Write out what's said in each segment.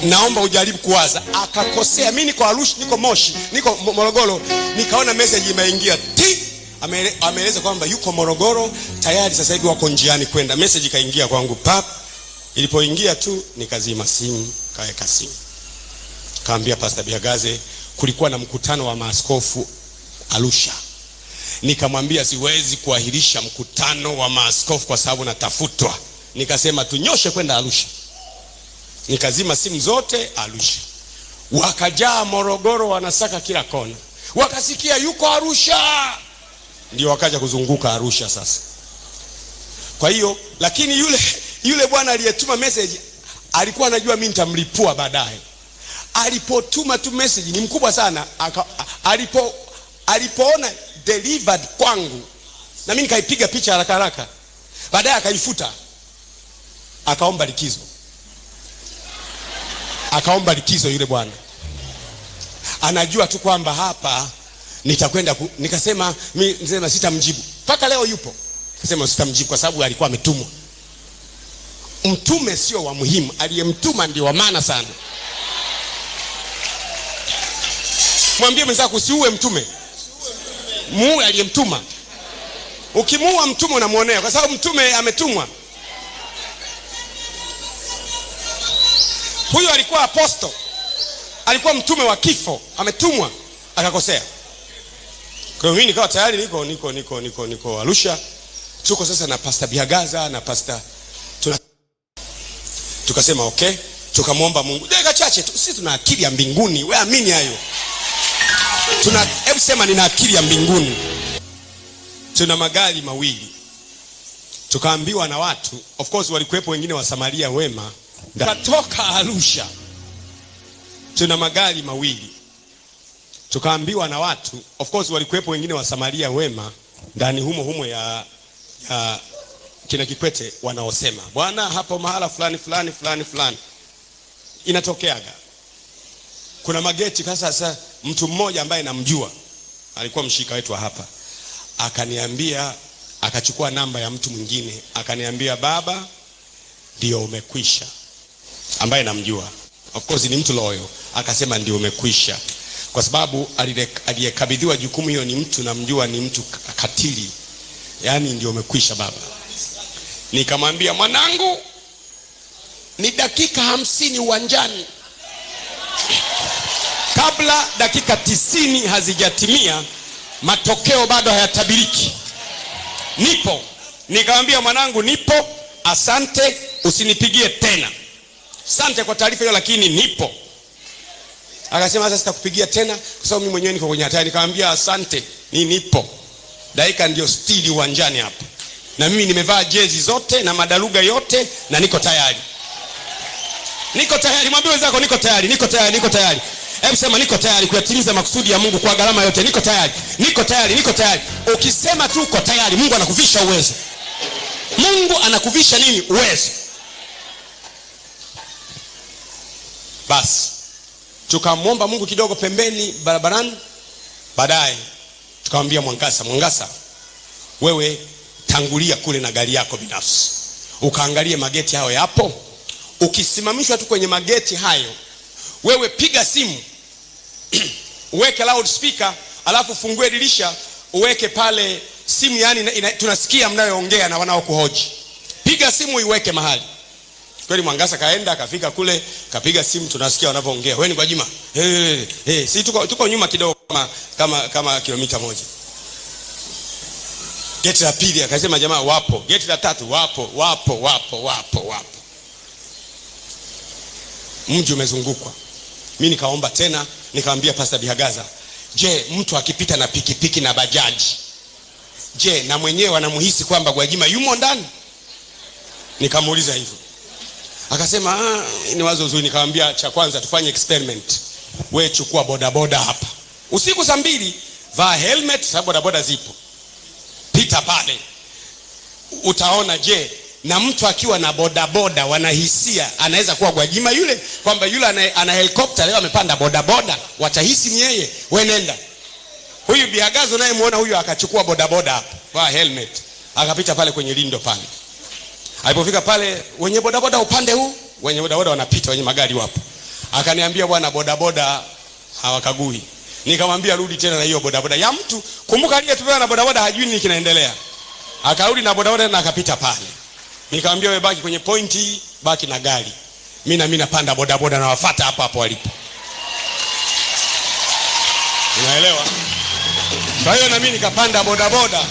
naomba ujaribu kuwaza. Akakosea. Mimi niko Arusha, niko Moshi, niko Morogoro, nikaona message imeingia ameeleza kwamba yuko Morogoro tayari, sasa hivi wako njiani kwenda. Message kaingia kwangu pap. Ilipoingia tu nikazima simu, kaweka simu. Kaambia Pastor Bihagaze kulikuwa na mkutano wa maaskofu Arusha. Nikamwambia siwezi kuahirisha mkutano wa maaskofu kwa sababu natafutwa. Nikasema tunyoshe kwenda Arusha. Nikazima simu zote Arusha. Wakajaa Morogoro, wanasaka kila kona. Wakasikia yuko Arusha, ndio wakaja kuzunguka Arusha sasa. Kwa hiyo lakini yule bwana aliyetuma message alikuwa anajua mimi nitamlipua baadaye. Alipotuma tu message ni mkubwa sana, alipoona delivered kwangu, na mimi nikaipiga picha haraka haraka. Baadaye akaifuta. Akaomba likizo. Akaomba likizo yule bwana. Anajua tu kwamba hapa nitakwenda nikasema mimi sitamjibu. Paka leo yupo. Nikasema sitamjibu kwa sababu alikuwa ametumwa. Mtume sio wa muhimu, aliyemtuma ndio wa maana sana. Mwambie mwenzako usiue mtume. Muue aliyemtuma. Ukimuua mtume unamuonea kwa sababu mtume ametumwa. Huyo alikuwa apostle. Alikuwa mtume wa kifo, ametumwa, akakosea. Kwa hiyo mimi nikawa tayari niko Arusha. Tuko sasa na Pastor Bihagaze na Pastor tukasema okay, tukamwomba Mungu. Dakika chache tu, sisi tuna akili ya mbinguni. Wewe amini hayo. Hebu sema nina akili ya mbinguni. Tuna magari mawili. Tukaambiwa na watu, of course walikuwepo wengine wa Samaria wema. Tukatoka Arusha. Tuna magari mawili. Tukaambiwa na watu, of course walikuwepo wengine wa Samaria wema ndani humo ya kina Kikwete, wanaosema bwana hapo mahala fulani inatokeaga kuna mageti. Sasa mtu mmoja ambaye namjua alikuwa mshika wetu hapa, akaniambia, akachukua namba ya mtu mwingine, akaniambia baba ndio umekwisha, ambaye namjua, of course ni mtu loyo, akasema ndio umekwisha, kwa sababu aliyekabidhiwa jukumu hiyo ni mtu namjua, ni mtu katili, yani ndio umekwisha baba. Nikamwambia mwanangu, ni dakika 50 uwanjani, kabla dakika 90 hazijatimia, matokeo bado hayatabiriki. Nipo. Nikamwambia mwanangu nipo, asante, usinipigie tena. Asante kwa taarifa hiyo lakini nipo. Akasema sasa sitakupigia tena kwa sababu mimi mwenyewe niko kwenye hatari. Nikamwambia asante, nipo. Dakika ndio stili uwanjani hapa. Na mimi nimevaa jezi zote na madaluga yote na niko tayari. Niko tayari, mwambie wenzako niko tayari. Hebu sema niko tayari kuyatimiza makusudi ya Mungu kwa gharama yote. Niko tayari. Ukisema tu uko tayari, Mungu anakuvisha uwezo. Mungu anakuvisha nini? Uwezo. Basi tukamwomba Mungu kidogo pembeni barabarani. Baadaye tukamwambia Mwangasa, wewe tangulia kule na gari yako binafsi, ukaangalie mageti hayo yapo. Ukisimamishwa tu kwenye mageti hayo, wewe piga simu uweke loudspeaker, alafu fungue dirisha uweke pale simu, yani tunasikia mnayoongea na wanaokuhoji. Piga simu uiweke mahali. Kweli Mwangasa kaenda, akafika kule, kapiga simu, tunasikia wanavyoongea. Wewe ni Gwajima? Si tuko nyuma kidogo kama kilomita 1. Geti la pili akasema jamaa wapo. Geti la tatu wapo. Mji umezungukwa. Mimi nikaomba tena, nikamwambia Pastor Bihagaze, je, mtu akipita na pikipiki na bajaji, je, na mwenyewe anamuhisi kwamba Gwajima yumo ndani? Nikamuuliza hivyo. Akasema ni wazo zuri. Nikamwambia cha kwanza tufanye experiment. Wewe chukua bodaboda hapa. Usiku saa 2 vaa helmet, sababu bodaboda zipo. Pita pale. Utaona je, na mtu akiwa na bodaboda wanahisia anaweza kuwa Gwajima yule, kwamba yule ana helicopter leo amepanda bodaboda, watahisi ni yeye. Wewe nenda. Huyu Bihagaze unayemuona huyu akachukua bodaboda hapa, vaa helmet, akapita pale kwenye lindo pale. Alipofika pale, wenye bodaboda upande huu, wenye bodaboda wanapita, wenye magari wapo. Akaniambia bwana, bodaboda hawakagui. Nikamwambia rudi tena na hiyo bodaboda ya mtu. Kumbuka aliyetupewa na bodaboda hajui nini kinaendelea. Akarudi na bodaboda na akapita pale. Nikamwambia wewe baki kwenye pointi, baki na gari. Mimi napanda bodaboda na wafuata hapo hapo walipo. Unaelewa? Kwa hiyo na mimi nikapanda bodaboda.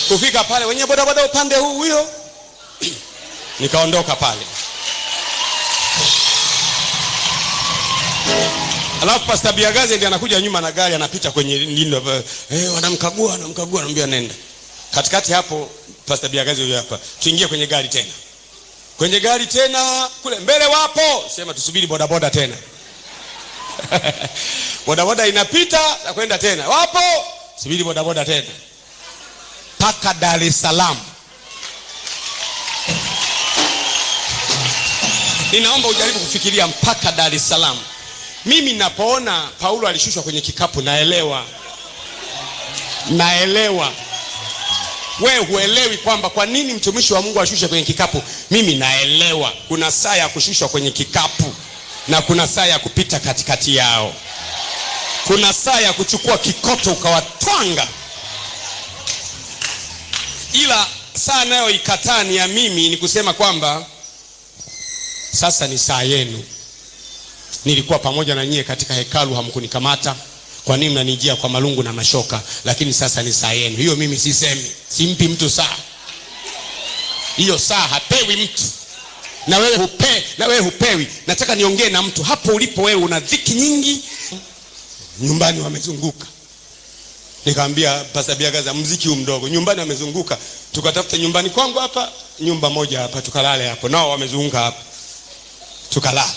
Kufika pale wenye bodaboda upande huu huyo. Nikaondoka pale. Alafu Pastor Biagaze ndiye anakuja nyuma na gari, anapita kwenye lindo. Wanamkagua, anamwambia nenda. Katikati hapo Pastor Biagaze huyo hapa. Tuingie kwenye gari tena. Kwenye gari tena, kule mbele wapo. Sema tusubiri bodaboda tena. Bodaboda inapita na kwenda tena. Wapo, subiri bodaboda tena. Paka Dar es Salaam. Ninaomba ujaribu kufikiria mpaka Dar es Salaam. Mimi napoona Paulo alishushwa kwenye kikapu naelewa. Wewe huelewi kwamba kwa nini mtumishi wa Mungu ashushe kwenye kikapu. Mimi naelewa. Kuna saa ya kushushwa kwenye kikapu na kuna saa ya kupita katikati yao. Kuna saa ya kuchukua kikoto ukawatwanga. Ila saa nayo ikataa ni ya mimi, ni kusema kwamba sasa ni saa yenu. Nilikuwa pamoja na nyie katika hekalu, hamkunikamata. Kwa nini mnanijia kwa malungu na mashoka? Lakini sasa ni saa yenu. Hiyo mimi sisemi. Simpi mtu saa. Hiyo saa hapewi mtu. Na wewe hupewi. Nataka niongee na mtu hapo ulipo. Wewe una dhiki nyingi, nyumbani wamezunguka. Nikamwambia Pastor Biagaza, muziki mdogo, nyumbani wamezunguka. Tukatafuta nyumbani kwangu hapa, nyumba moja hapa, tukalale hapo. Nao wamezunguka hapa. Tukalala.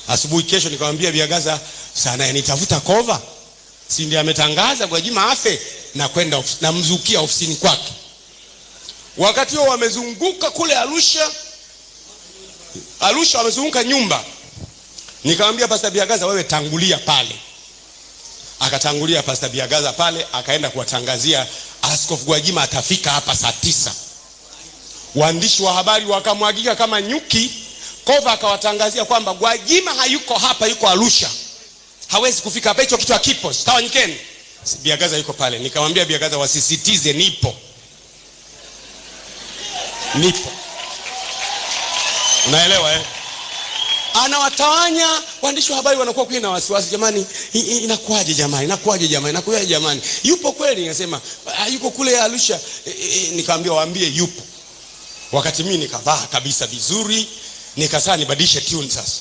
Asubuhi kesho nikamwambia Biagaza, sana nitafuta cover. Si ndiye ametangaza Gwajima afe, na kwenda namzukia ofisini kwake. Wakati huo wamezunguka kule Arusha wamezunguka nyumba. Nikamwambia Pastor Biagaza, wewe tangulia pale. Akatangulia Pastor Biagaza pale, akaenda kuwatangazia Askofu Gwajima atafika hapa saa 9. Waandishi wa habari wakamwagika kama nyuki. Kova akawatangazia kwamba Gwajima hayuko hapa, yuko Arusha. Hawezi kufika hapa, hicho kitu hakipo. Tawanyikeni. Biagaza yuko pale. Nikamwambia Biagaza wasisitize nipo. Unaelewa eh? Anawatawanya waandishi wa habari, wanakuwa kwa na wasiwasi. Jamani, inakuaje jamani? Yupo kweli? Ninasema yuko kule Arusha. Nikamwambia waambie yupo. Wakati mimi nikavaa kabisa vizuri, nikasaa nibadilishe tune sasa.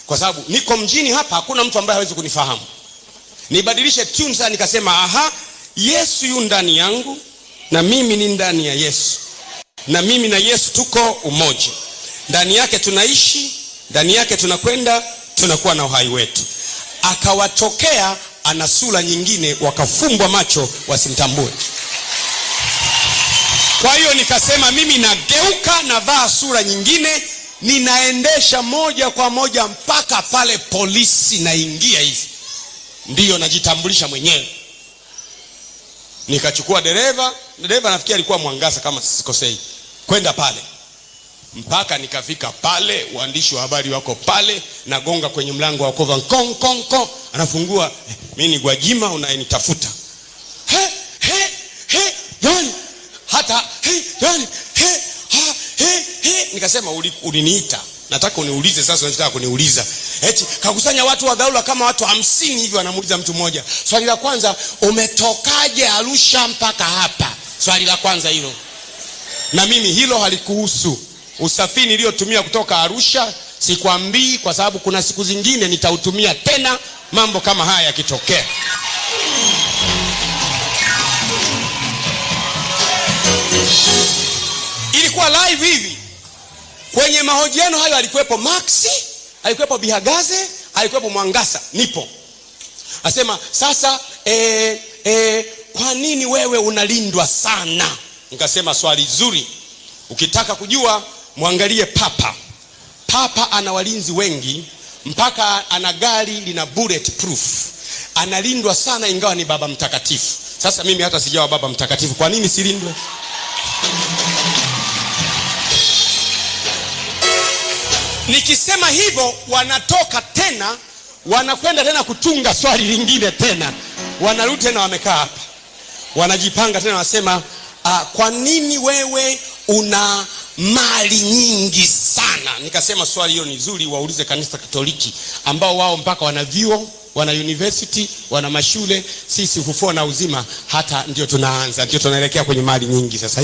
Kwa sababu niko mjini hapa, hakuna mtu ambaye hawezi kunifahamu. Nibadilishe tune sasa, nikasema Yesu yu ndani yangu na mimi ni ndani ya Yesu. Na mimi na Yesu tuko umoja. Ndani yake tunaishi, ndani yake tunakwenda, tunakuwa na uhai wetu. Akawatokea ana sura nyingine, wakafumbwa macho wasimtambue. Kwa hiyo nikasema mimi nageuka, navaa sura nyingine, ninaendesha moja kwa moja mpaka pale polisi, naingia hivi. Ndiyo najitambulisha mwenyewe. Nikachukua dereva nafikiri alikuwa Mwangasa kama sikosei. Kwenda pale. Mpaka nikafika pale, waandishi wa habari wako pale, nagonga kwenye mlango wa kova, kong. Anafungua, mimi ni Gwajima unayenitafuta. Yaani nikasema uliniita. Nataka uniulize sasa, unataka kuniuliza. Eti kakusanya watu wa dharura kama watu 50 hivi, wanamuuliza mtu mmoja. Swali la kwanza, umetokaje Arusha mpaka hapa? Swali la kwanza hilo. Na mimi hilo halikuhusu. Usafiri niliotumia kutoka Arusha sikwambii, kwa sababu kuna siku zingine nitautumia tena mambo kama haya yakitokea. Ilikuwa live hivi. Kwenye mahojiano hayo alikuwepo Maxi, alikuwepo Bihagaze, alikuwepo Mwangasa, nipo. Asema sasa kwa nini wewe unalindwa sana? Nikasema swali zuri. Ukitaka kujua muangalie Papa ana walinzi wengi, mpaka ana gari lina bulletproof. Analindwa sana ingawa ni baba mtakatifu. Sasa mimi hata sijawa baba mtakatifu, kwa nini silindwe? Nikisema hivyo wanatoka tena, wanakwenda tena kutunga swali lingine tena, wanarudi tena wamekaa hapa, wanajipanga tena, wanasema kwa nini wewe una mali nyingi sana? Nikasema swali hilo ni zuri, waulize kanisa Katoliki ambao wao mpaka wana vyuo, wana university, wana mashule. Sisi Ufufuo na Uzima hata ndio tunaanza, ndio tunaelekea kwenye mali nyingi. Sasa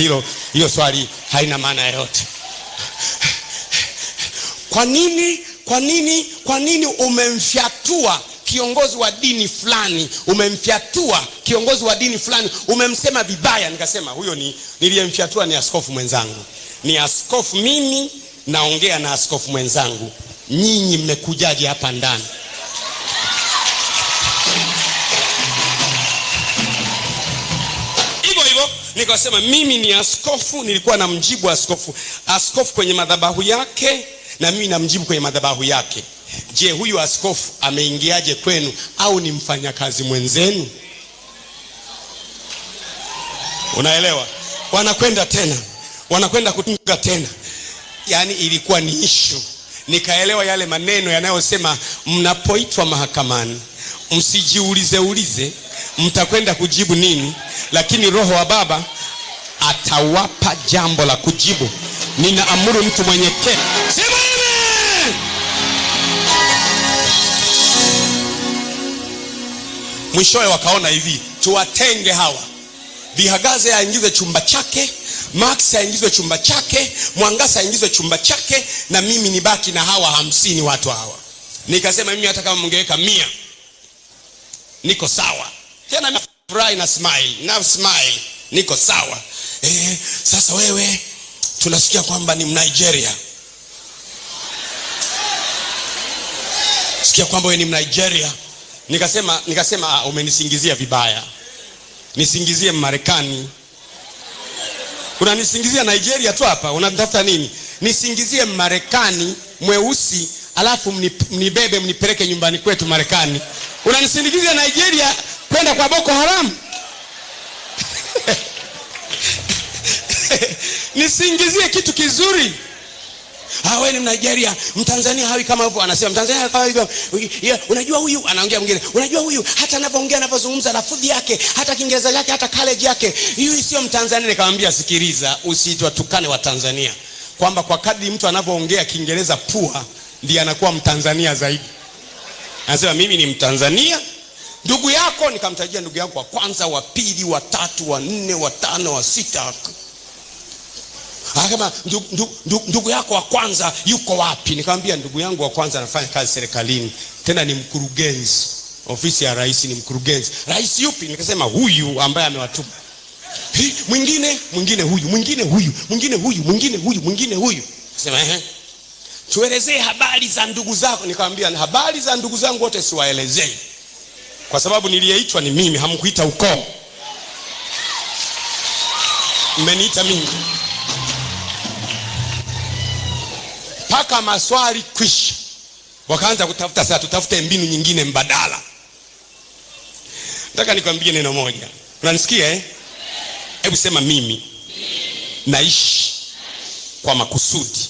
hiyo swali haina maana yoyote. Kwa nini umemfyatua kiongozi wa dini fulani, umemfyatua kiongozi wa dini fulani, umemsema vibaya? Nikasema huyo niliyemfyatua ni askofu mwenzangu. Ni askofu, mimi naongea na askofu mwenzangu. Nyinyi mmekujaje hapa ndani? Hivyo nikasema mimi ni askofu, nilikuwa namjibu askofu kwenye madhabahu yake, na mimi namjibu kwenye madhabahu yake. Je, huyu askofu ameingiaje kwenu, au ni mfanyakazi mwenzenu? Unaelewa? Wanakwenda kutunga tena. Yaani ilikuwa ni issue. Nikaelewa yale maneno yanayosema mnapoitwa mahakamani msijiulize mtakwenda kujibu nini, lakini Roho wa Baba atawapa jambo la kujibu. Ninaamuru mtu mwenyekevu. Sema amen. Mwishowe wakaona hivi, tuwatenge hawa. Bihagaze aingizwe chumba chake, Max aingizwe chumba chake, Mwangasa aingizwe chumba chake, na mimi nibaki na hawa 50 watu hawa. Nikasema mimi hata kama mngeweka 100 niko sawa. Tena furahi na smile, niko sawa. Sasa wewe tunasikia kwamba ni Mnigeria. Sikia kwamba wewe ni Mnigeria. Nikasema umenisingizia vibaya. Nisingizie Marekani. Unanisingizia Nigeria tu hapa, unatafuta nini? Nisingizie Marekani mweusi, alafu mnibebe mnipeleke nyumbani kwetu Marekani. Unanisingizia Nigeria kwenda kwa Boko Haram. Nisingizie kitu kizuri. Wewe ni Nigeria, Mtanzania hawi kama hivyo. Anasema Mtanzania kama hivyo. Unajua huyu, anaongea mwingine, unajua huyu hata anapoongea, anapozungumza lafudhi yake, hata Kiingereza yake, hata college yake, huyu sio Mtanzania. Nikamwambia sikiliza, usiwatukane wa Tanzania, kwamba kwa kadri mtu anapoongea Kiingereza pua ndiye anakuwa Mtanzania zaidi. Anasema mimi ni Mtanzania. Ndugu yako, nikamtajia ndugu yako wa kwanza, wa pili, wa tatu, wa nne, wa tano, wa sita. Akasema ndugu yako wa kwanza yuko wapi? Nikamwambia ndugu yangu wa kwanza anafanya kazi serikalini, tena ni mkurugenzi, ofisi ya rais, ni mkurugenzi. Rais yupi? Nikasema huyu ambaye amewatuma. Mwingine huyu. Sema tuelezee habari za ndugu zako. Nikamwambia habari za ndugu zangu wote siwaelezei, kwa sababu niliyeitwa ni mimi, hamkuita ukoo. Mmeniita mimi. Paka maswali kwisha, wakaanza kutafuta, sasa tutafute mbinu nyingine mbadala. Nataka nikwambie neno moja. Unanisikia Hebu sema mimi naishi kwa makusudi.